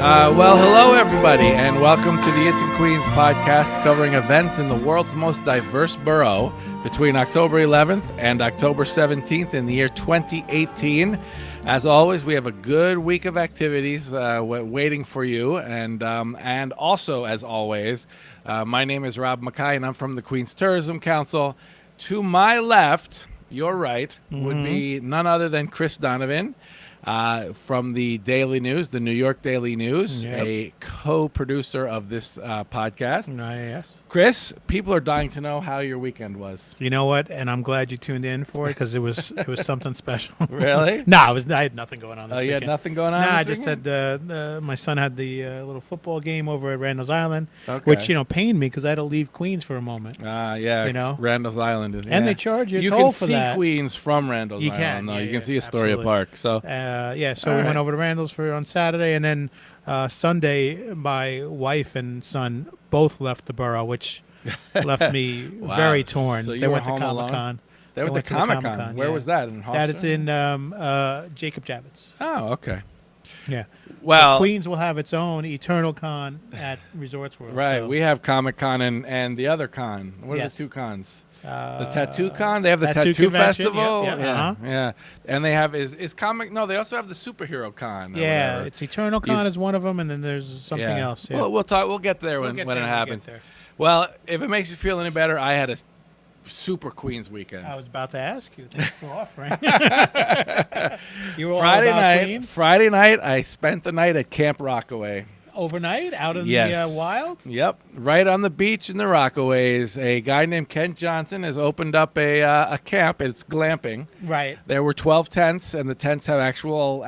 Well, hello, everybody, and welcome to the It's in Queens podcast covering events in the world's most diverse borough between October 11th and October 17th in the year 2018. As always, we have a good week of activities waiting for you, and also, as always, my name is Rob Mackay, and I'm from the Queens Tourism Council. To my left, your right, would be none other than Chris Donovan. From the Daily News, the New York Daily News, a co-producer of this podcast. Yes. Chris, people are dying to know how your weekend was. You know what? And I'm glad you tuned in for it because it was something special. Really? No, I had nothing going on this weekend. You had nothing going on? No, I this just weekend? had my son had the little football game over at Randall's Island, Okay. which pained me because I had to leave Queens for a moment. Yeah, Randall's Island is. And they charge you a You toll can for see that. Queens from Randall's You Island. can, No, yeah, you can see absolutely. Astoria Park. So So we went over to Randall's on Saturday, and then Sunday, my wife and son both left the borough, which left me Wow. very torn. So you They were went to home alone? Comic-Con. they went to to the Comic-Con. Comic-Con, Where yeah. was that? In Hofstra? That it's in Jacob Javits. Oh, okay. Yeah. Well, But Queens will have its own Eternal Con at Resorts World. right. So, We have Comic-Con and the other con. What are Yes. the two cons? The uh, Tattoo Con. They have the Tattoo Tattoo Convention, Festival. yeah, Yeah. And they have is comic. No, they also have the Superhero Con. or Yeah, whatever. it's Eternal Con is one of them, and then there's something Yeah. else. Yeah. We'll talk. We'll get there when it happens. Well, if it makes you feel any better, I had a super Queens weekend. I was about to ask you. Thanks for offering. You were all Friday about night. Queens? Friday night, I spent the night at Camp Rockaway. Overnight out in Yes. the wild? Yep, right on the beach in the Rockaways. A guy named Kent Johnson has opened up a camp. It's glamping. Right. There were 12 tents, and the tents have actual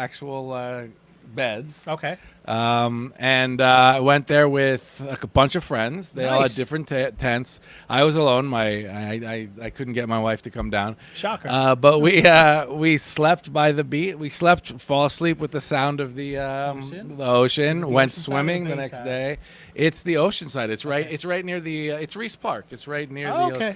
beds. Okay. And I went there with a bunch of friends. They all had Nice. different tents. I was alone. I couldn't get my wife to come down. Shocker. But we slept by the beach. We fall asleep with the sound of the Ocean? ocean. Is it the Went ocean side or swimming the the bay next side? day. It's the ocean side. It's right. Okay. It's right near the. It's Reese Park. It's right near Oh, the. okay.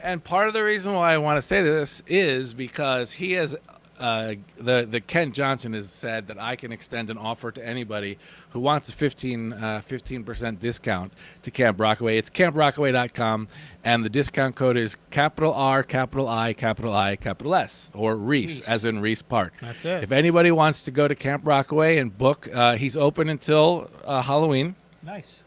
And part of the reason why I want to say this is because he has. The Kent Johnson has said that I can extend an offer to anybody who wants a 15% discount to Camp Rockaway. It's camprockaway.com, and the discount code is capital R, capital I, capital I, capital S, or Reese, as in Reese Park. That's it. If anybody wants to go to Camp Rockaway and book, he's open until Halloween. Nice.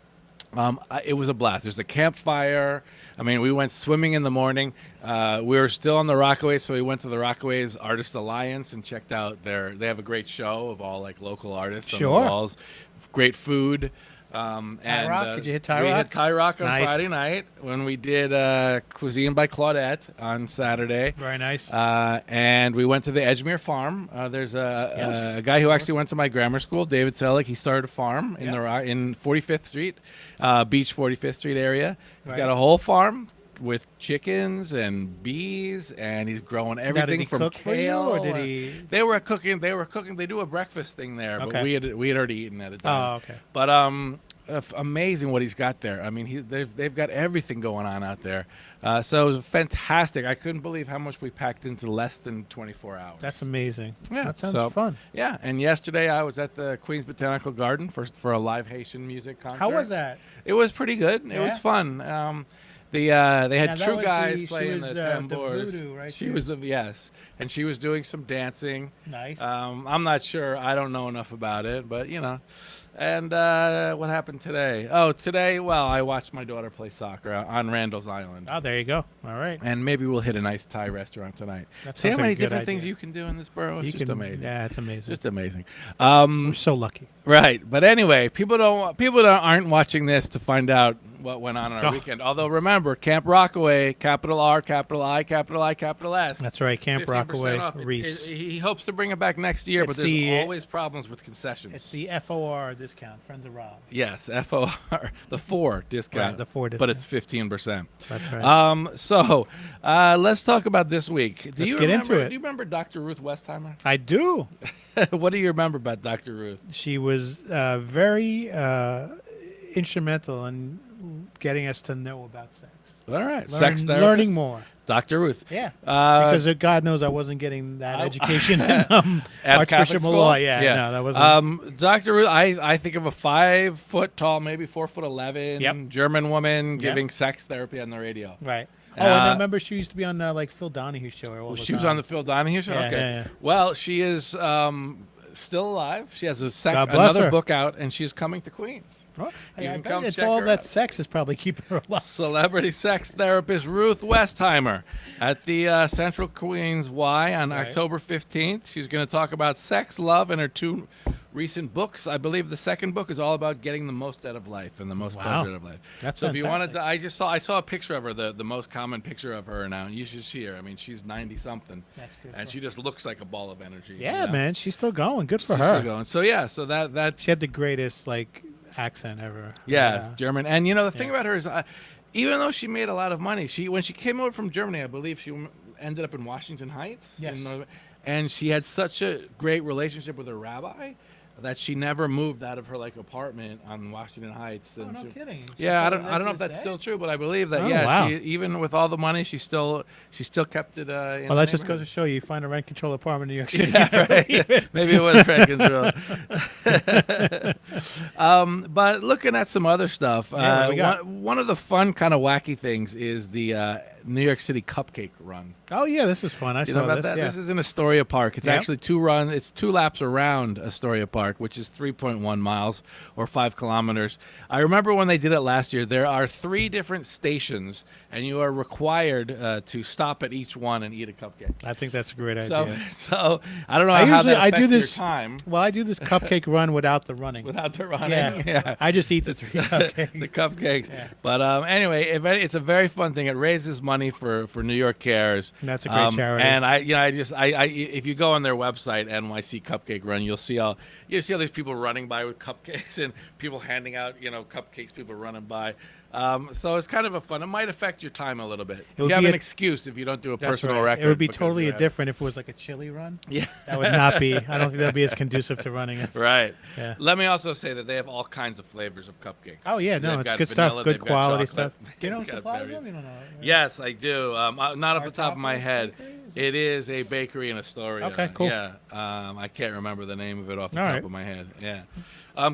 It was a blast. There's a campfire. I mean, we went swimming in the morning. We were still on the Rockaways, so we went to the Rockaways Artist Alliance and checked out they have a great show of all like local artists on the Sure. walls. Great food. Rock? Did you hit Thai We Rock? hit Thai Rock on Nice. Friday night when we did Cuisine by Claudette on Saturday. Very nice. And we went to the Edgemere Farm. There's Yes. a guy who actually went to my grammar school, David Selleck. He started a farm in in 45th Street, Beach 45th Street area. He's Right. got a whole farm with chickens and bees, and he's growing everything he from cook for you, kale. or did he- They were cooking. They do a breakfast thing there, but Okay. we had already eaten at a time. Oh, okay. But amazing what he's got there. I mean, they've got everything going on out there. So it was fantastic. I couldn't believe how much we packed into less than 24 hours. That's amazing. Yeah, That sounds so- fun. Yeah, and yesterday I was at the Queens Botanical Garden for a live Haitian music concert. How was that? It was pretty good. It was Yeah? fun. They had Now, that true was guys she playing was, the the tambours. voodoo, right? She was and she was doing some dancing. Nice. I'm not sure. I don't know enough about it, but And what happened today? Oh, today, well, I watched my daughter play soccer on Randall's Island. Oh, there you go. All right. And maybe we'll hit a nice Thai restaurant tonight. That See how sounds like many a good different things idea. you can do in this borough? It's just amazing. Yeah, it's amazing. Just amazing. We're so lucky. Right. But anyway, people aren't watching this to find out what went on our Oh. weekend. Although remember, Camp Rockaway, capital R, capital I, capital I, capital S. That's right. Camp 15% Rockaway, off. Reese. He hopes to bring it back next year, It's but there's the- always problems with concessions. It's the FOR discount, Friends of Rob. Yes, FOR, the 4 discount. Right, the 4 But discount. it's 15%. That's right. So let's talk about this week. Let's get into it. Do you remember Dr. Ruth Westheimer? I do. What do you remember about Dr. Ruth? She was very instrumental in getting us to know about sex. All right. Sex therapist. Learning more. Dr. Ruth. Yeah. Because God knows I wasn't getting that education in Archbishop Malloy. Yeah. No, that wasn't. Dr. Ruth, I think of a 5 foot tall, maybe 4'11" German woman giving sex therapy on the radio. Right. Oh, and I remember she used to be on like Phil Donahue's show. She was on the Phil Donahue show? Yeah, okay. yeah. Well, she is still alive. She has another her. Book out, and she's coming to Queens. Oh, hey, I bet it's all that sex is probably keeping her alive. Celebrity sex therapist Ruth Westheimer at the Central Queens Y on October 15th. She's going to talk about sex, love, and her 2 recent books. I believe the second book is all about getting the most out of life and the most pleasure out of life. That's so fantastic. If you wanted to, I saw a picture of her, the most common picture of her now. You should see her. I mean, she's 90 something. That's good. And she just looks like a ball of energy. Yeah, man, she's still going. Good for she's her. Still going. So yeah, so that she had the greatest accent ever. Yeah, German. And the thing about her is, even though she made a lot of money, when she came over from Germany, I believe she ended up in Washington Heights. Yes. And she had such a great relationship with her rabbi that she never moved out of her apartment on Washington Heights. Oh, no kidding. Yeah, I don't know if that's still true, but I believe that. She, even with all the money, she still kept it. Well, that just goes to show you find a rent control apartment in New York City. Yeah, right. Maybe it was rent control. But looking at some other stuff, one of the fun kind of wacky things is the New York City Cupcake Run. Oh yeah, this is fun. I saw about this. that? Yeah. This is in Astoria Park. It's actually 2 runs. It's 2 laps around Astoria Park, which is 3.1 miles or 5 kilometers. I remember when they did it last year. There are 3 different stations, and you are required to stop at each one and eat a cupcake. I think that's a great idea. So I don't know how that affects your time. Well, I do this cupcake run without the running. Without the running. Yeah. I just eat the 3 cupcakes. The cupcakes. Yeah. But anyway, it's a very fun thing. It raises money for New York Cares. That's a great charity. And if you go on their website, NYC Cupcake Run, you'll see all these people running by with cupcakes and people handing out cupcakes. People running by. So it's kind of a fun. It might affect your time a little bit. You have an excuse if you don't do a personal record. It would be totally different if it was like a chili run. Yeah, that would not be. I don't think that would be as conducive to running. Right. Yeah. Let me also say that they have all kinds of flavors of cupcakes. Oh yeah, no, it's good stuff, good quality stuff. Do you know supplies them? You don't know. Yes, I do. Not off the top of my head. It is a bakery in Astoria. Okay, cool. Yeah, I can't remember the name of it off the top of my head. Yeah.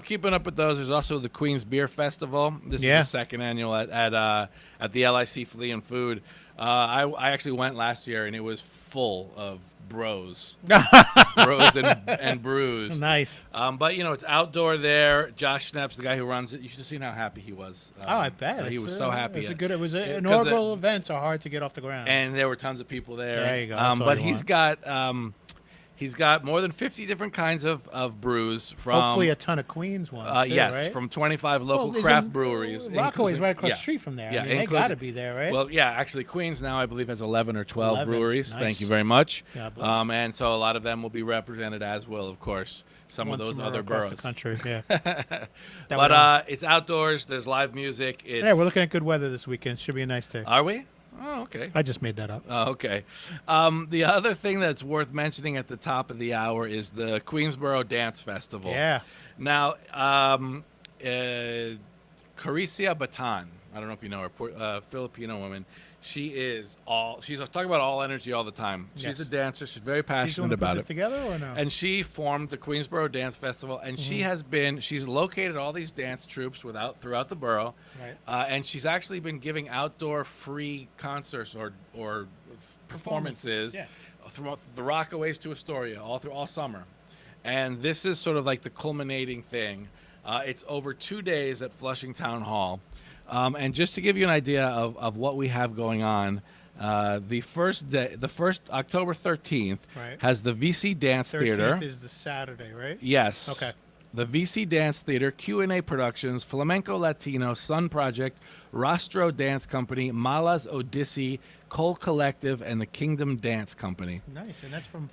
Keeping up with those, there's also the Queens Beer Festival. This is the second annual at the LIC Flea and Food. I actually went last year, and it was full of bros and brews. Nice. But it's outdoor there. Josh Schnepp's the guy who runs it. You should have seen how happy he was. I bet he was so happy. It was inaugural events are hard to get off the ground, and there were tons of people there. There you go. But he's got more than 50 different kinds of brews from hopefully a ton of Queens ones. Yes, right? from 25 local craft breweries. Rockaways right across the street from there. Yeah, they got to be there, right? Well, yeah, actually Queens now I believe has 11 or 12 breweries. Nice. Thank you very much. God bless. And so a lot of them will be represented, as will, of course, some of those other boroughs. The country. Yeah. But it's outdoors. There's live music. We're looking at good weather this weekend. Should be a nice day. Are we? Oh, okay. I just made that up. Oh, okay. The other thing that's worth mentioning at the top of the hour is the Queensboro Dance Festival. Yeah. Now, Caricia Batan, I don't know if you know her, Filipino woman. She's talking about all energy all the time. She's a dancer. She's very passionate about it. Together or no? And she formed the Queensboro Dance Festival, and she's located all these dance troupes throughout the borough. Right. And she's actually been giving outdoor free concerts or performances throughout the Rockaways to Astoria all summer. And this is sort of like the culminating thing. It's over 2 days at Flushing Town Hall. And just to give you an idea of what we have going on, the first October 13th has the VC Dance Theater. 13th is the Saturday, right? Yes. Okay. The VC Dance Theater, Q&A Productions, Flamenco Latino, Sun Project, Rostro Dance Company, Malas Odyssey, Cole Collective, and the Kingdom Dance Company. Nice, and that's from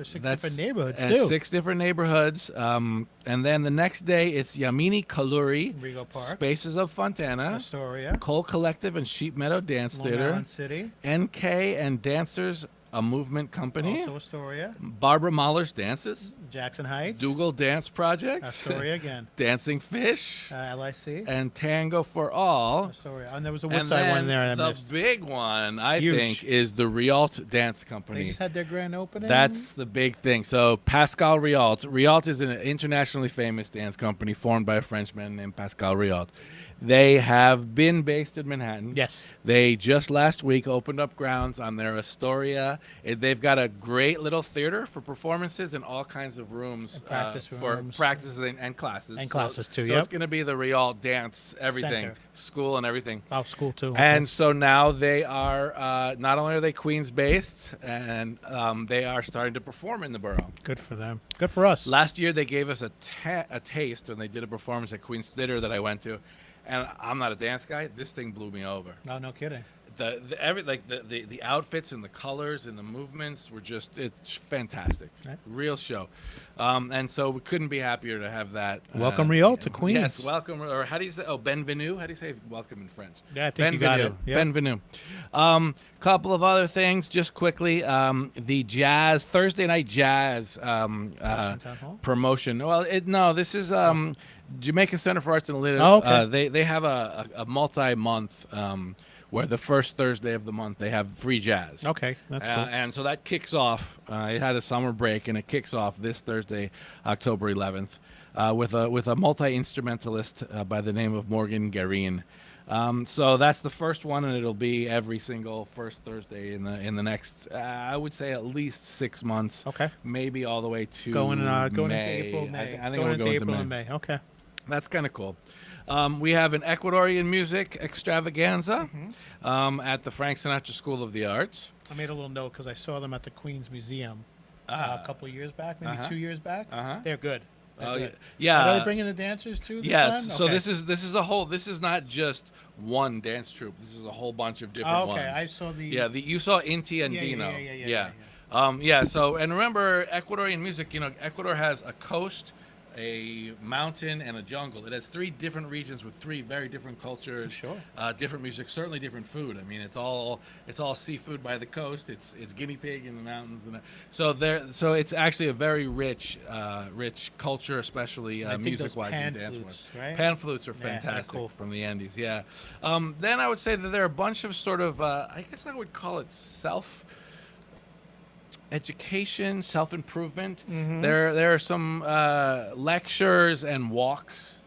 six different neighborhoods, too. 6 different neighborhoods. And then the next day, it's Yamini Kaluri, Rego Park, Spaces of Fontana, Astoria, Cole Collective and Sheep Meadow Dance Long Theater, Island City, NK and Dancers a movement company. Also Astoria. Barbara Mahler's Dances. Jackson Heights. Dougal Dance Projects. Astoria again. Dancing Fish. LIC. And Tango for All. Astoria. And there was a Woodside one there I the missed. big one, I Huge. think, is the Rialt Dance Company. They just had their grand opening. That's the big thing. So Pascal Rialt. Rialt is an internationally famous dance company formed by a Frenchman named Pascal Rialt. They have been based in Manhattan. Yes. They just last week opened up grounds on their Astoria. They've got a great little theater for performances and all kinds of rooms, And practice for rooms. practices and classes. And classes too, So yep. it's going to be the Rialt Dance, everything, Center. school and everything. Oh, school too. And so now they are, not only are they Queens based, and they are starting to perform in the borough. Good for them. Good for us. Last year they gave us a taste when they did a performance at Queens Theater that I went to. And I'm not a dance guy. This thing blew me over. Oh, no kidding. The outfits and the colors and the movements were it's fantastic. Right. Real show. And so we couldn't be happier to have that. Welcome Rialt to Queens. Yes, welcome. Or how do you say? Oh, bienvenue. How do you say welcome in French? Yeah, I think you got it. Yep. Bienvenue. Couple of other things, just quickly. The Thursday night jazz promotion. Well, this is Jamaica Center for Arts and Literature. Oh, okay. They have a multi-month where the first Thursday of the month they have free jazz. Okay, that's cool. And so that kicks off. It had a summer break, and it kicks off this Thursday, October 11th, with a multi-instrumentalist by the name of Morgan Guerin. So that's the first one, and it'll be every single first Thursday in the next, I would say, at least 6 months. Okay. Maybe all the way to Going May. into April, May. I think we're going April to and May. Okay. That's kind of cool. We have an Ecuadorian music extravaganza at the Frank Sinatra School of the Arts. I made a little note because I saw them at the Queens Museum a couple of years back, maybe 2 years back. They're good. Oh good. yeah. Are they bringing the dancers too? This Yes. time? So Okay. this is a whole. This is not just one dance troupe. This is a whole bunch of different ones. Okay, I saw the. Yeah. You saw Inti and Yeah, Dino. yeah. So and remember Ecuadorian music. Ecuador has a coast, a mountain, and a jungle. It has 3 different regions with 3 very different cultures. Sure. Different music, certainly different food. I mean, it's all seafood by the coast. It's guinea pig in the mountains, and so it's actually a very rich culture, especially music-wise and dance-wise. Right? Pan flutes are Yeah, fantastic cool. from the Andes. Yeah. Then I would say that there are a bunch of sort of I guess I would call it education, self-improvement. There are some lectures and walks.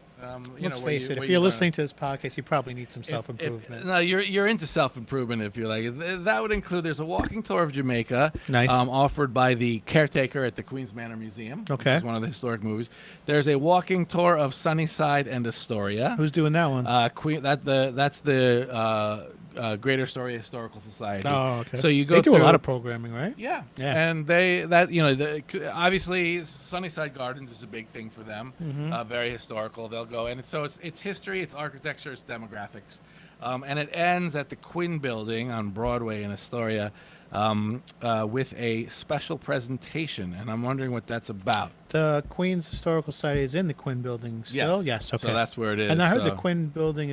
Let's face it. If you're listening to this podcast, you probably need some self-improvement. No, you're into self-improvement. If you're like that, would include. There's a walking tour of Jamaica, Nice. Offered by the caretaker at the Queens Manor Museum. Okay. Which is one of the historic movies. There's a walking tour of Sunnyside and Astoria. Who's doing that one? That's the Greater Astoria Historical Society. Oh, okay. So you go. They do a through- lot of programming, right? Yeah. Yeah. And obviously Sunnyside Gardens is a big thing for them. Very historical. They'll go, and it's history, it's architecture, it's demographics, and it ends at the Quinn Building on Broadway in Astoria with a special presentation, and I'm wondering what that's about. The Queens Historical Society is in the Quinn Building still. Yes. Okay. So that's where it is. And I heard the so- Quinn Building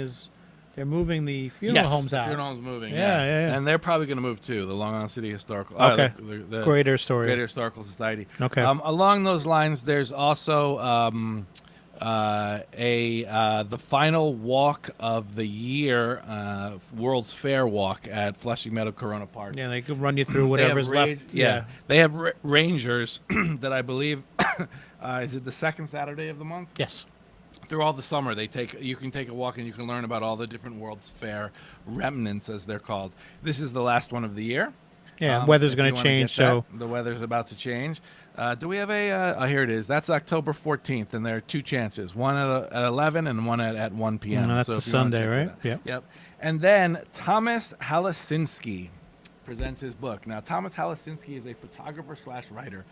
they're moving the funeral homes out. The funeral home's moving. Yeah. And they're probably going to move too. The Long Island City Historical. Okay. The Greater Astoria. Greater Historical Society. Okay. Along those lines, there's also the final walk of the year, World's Fair walk at Flushing Meadow Corona Park. Yeah, they could run you through whatever's left. Yeah. They have rangers that I believe is it the second Saturday of the month? Yes. Through all the summer, you can take a walk and you can learn about all the different World's Fair remnants, as they're called. This is the last one of the year. Yeah, weather's If going you to wanna change, get so that, the weather's about to change. Do we have here it is. That's October 14th, and there are 2 chances, one at 11 and one at 1 p.m. That's so a if you wanna Sunday, check right? that out. Yep. Yep. And then Thomas Halasinski presents his book. Now, Thomas Halasinski is a photographer/writer,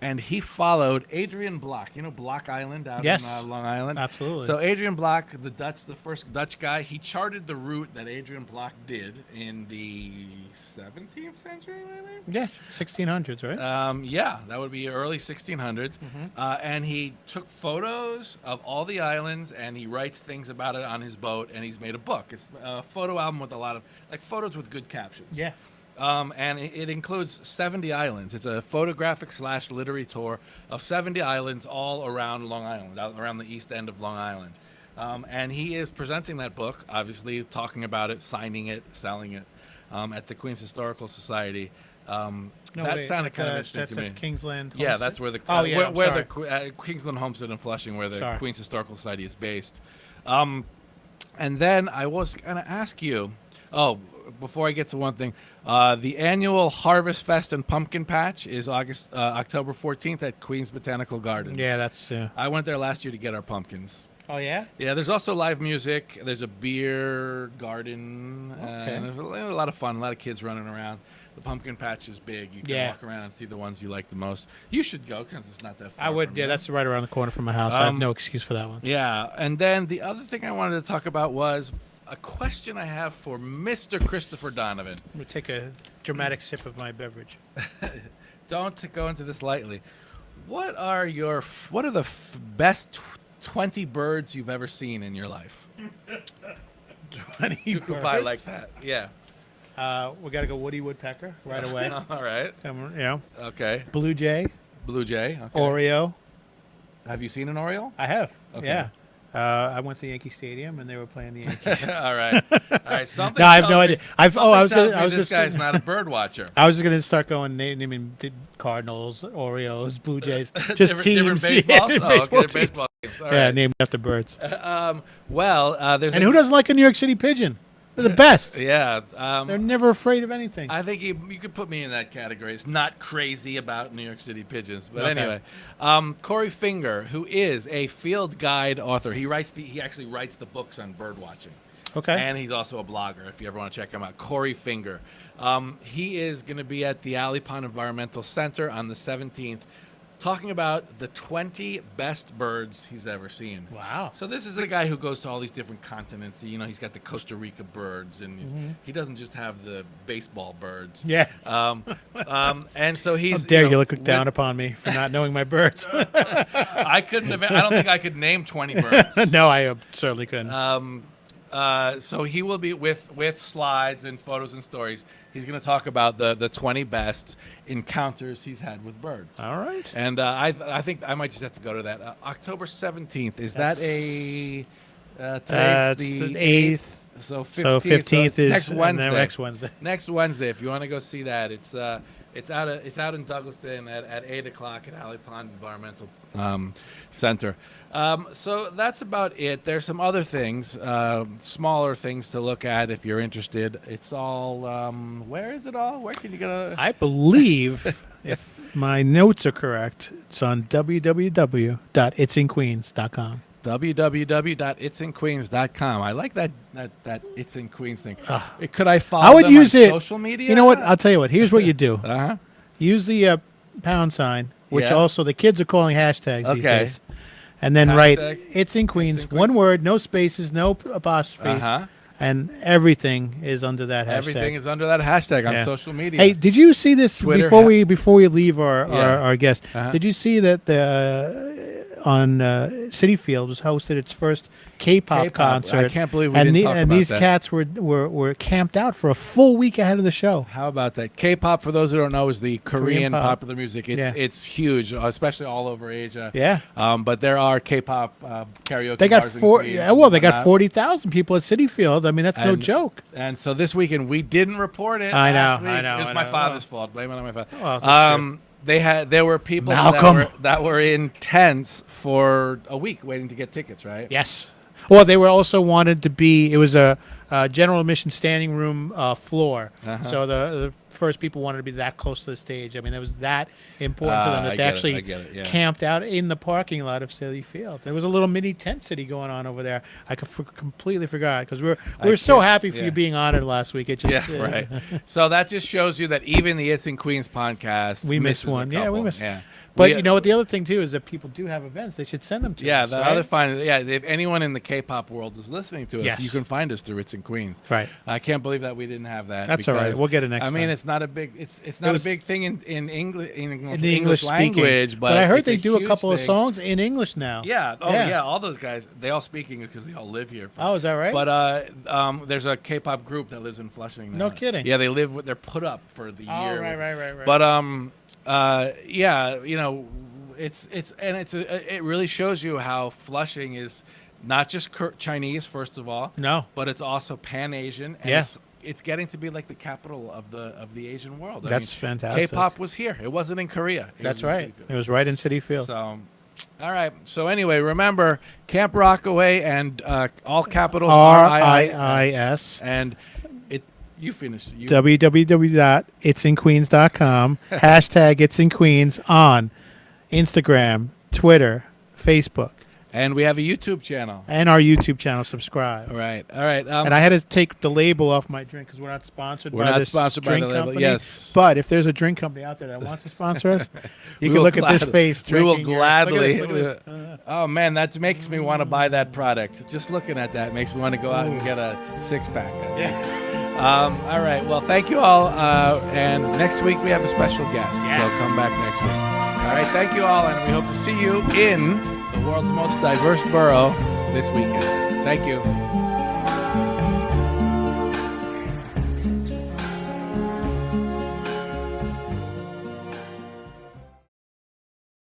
and he followed Adrian Block. You know Block Island out Yes. in Long Island? Absolutely. So Adrian Block, the first Dutch guy, he charted the route that Adrian Block did in the 17th century, maybe? yeah, 1600s, right? Yeah, that would be early 1600s. And he took photos of all the islands, and he writes things about it on his boat, and he's made a book. It's a photo album with a lot of, photos with good captions. Yeah. And it includes 70 islands. It's a photographic / literary tour of 70 islands all around Long Island, around the east end of Long Island. And he is presenting that book, obviously talking about it, signing it, selling it at the Queens Historical Society. That sounded kind of interesting to me. That's at Kingsland Homestead? Yeah, that's where the the Kingsland Homestead in Flushing, where the Queens Historical Society is based. And then I was going to ask you, before I get to one thing, the annual Harvest Fest and Pumpkin Patch is October 14th at Queens Botanical Garden. Yeah, that's... I went there last year to get our pumpkins. Oh, yeah? Yeah, there's also live music. There's a beer garden. And there's a lot of fun, a lot of kids running around. The pumpkin patch is big. You can walk around and see the ones you like the most. You should go because it's not that far. I would, from that's right around the corner from my house. I have no excuse for that one. Yeah, and then the other thing I wanted to talk about was a question I have for Mr. Christopher Donovan. I'm going to take a dramatic sip of my beverage. Don't go into this lightly. What are the best 20 birds you've ever seen in your life? 20 birds? By like that, yeah. We got to go Woody Woodpecker right away. All right. Okay. Blue Jay. Okay. Oriole. Have you seen an Oriole? I have. Okay. Yeah. I went to Yankee Stadium and they were playing the Yankees. All right. Something. No, I have no idea. This guy's not a bird watcher. I was just going to start going naming Cardinals, Orioles, Blue Jays, just different teams. Baseball? Baseball baseball teams. All right. Yeah, named after birds. There's who doesn't like a New York City pigeon? They're the best. Yeah. They're never afraid of anything. I think you could put me in that category. It's not crazy about New York City pigeons. But anyway, Corey Finger, who is a field guide author. He actually writes the books on bird watching. Okay. And he's also a blogger, if you ever want to check him out. Corey Finger. He is going to be at the Alley Pond Environmental Center on the 17th, talking about the 20 best birds he's ever seen. Wow. So this is a guy who goes to all these different continents. He's got the Costa Rica birds, and he doesn't just have the baseball birds. Yeah. And so he's... How dare you look down upon me for not knowing my birds. I don't think I could name 20 birds. No, I certainly couldn't. So he will be with slides and photos and stories. He's going to talk about the 20 best encounters he's had with birds. All right. And I think I might just have to go to that. October 17th. Is that today's the 8th? So 15th is next Wednesday. Next Wednesday, if you want to go see that, it's out in Douglaston at 8 o'clock at Alley Pond Environmental Center. So that's about it. There's some other things, smaller things to look at if you're interested. It's all, where is it all? Where can you go? I believe, if my notes are correct, it's on www.itsinqueens.com. www.itsinqueens.com. I like that It's in Queens thing. Could I follow I would them use on it. social media? You know what? I'll tell you what. Here's what you do. Uh-huh. Use the pound sign, which also the kids are calling hashtags these days. And then write It's in Queens, one word, no spaces, no apostrophe. And everything is under that hashtag. Everything is under that hashtag on social media. Hey, did you see this Twitter, before we leave our guest? Did you see that on Citi Field was hosted its first K-pop concert? I can't believe we didn't talk about these that. cats were camped out for a full week ahead of the show. How about that? K-pop, for those who don't know, is the Korean popular music. It's huge, especially all over Asia. Yeah. But there are K-pop karaoke they got bars in Queens. They got 40,000 people at Citi Field. I mean, that's no joke. And so this weekend we didn't report it. I know. It was my father's fault. Blame it on my father. Well, there were people that were in tents for a week waiting to get tickets, right? Yes. Well, they were also wanted to be. It was a general admission standing room floor. So the first people wanted to be that close to the stage. I mean, it was that important to them that they actually camped out in the parking lot of Citi Field. There was a little mini tent city going on over there. I completely forgot because we were so happy for you being honored last week. It just right. So that just shows you that even the It's in Queens podcast, we missed one. Yeah, we missed. Yeah. But you know what? The other thing too is that people do have events. They should send them to us. The other if anyone in the K-pop world is listening to us, you can find us through in Queens. Right. I can't believe that we didn't have that. That's all right. We'll get it next time. I mean, it's not a big a big thing in English in the English language, speaking. but I heard it's they do a couple thing. of songs in English now. Yeah. Oh Yeah. yeah. All those guys, they all speak English because they all live here. Oh, is that right? But there's a K-pop group that lives in Flushing now. No kidding. Yeah, they're put up for the year. Right. But yeah, you know, it really shows you how Flushing is not just Chinese, first of all. No. But it's also Pan-Asian. And Yeah. It's getting to be like the capital of the Asian world. That's fantastic. K-pop was here. It wasn't in Korea. That's right. It was right in City Field. So, all right. So anyway, remember Camp Rockaway and all capitals RIIS. And you finished. www.itsinqueens.com. Hashtag It's in Queens on Instagram, Twitter, Facebook. And we have a YouTube channel. And our YouTube channel. Subscribe. All right. And I had to take the label off my drink because we're not sponsored by this drink company. Yes. But if there's a drink company out there that wants to sponsor us, you can look at this face. We will drinking gladly. Look at this. Oh, man, that makes me want to buy that product. Just looking at that makes me want to go out and get a six-pack. Yeah. All right. Well, thank you all. And next week we have a special guest. Yeah. So come back next week. All right. Thank you all. And we hope to see you in the world's most diverse borough this weekend. Thank you.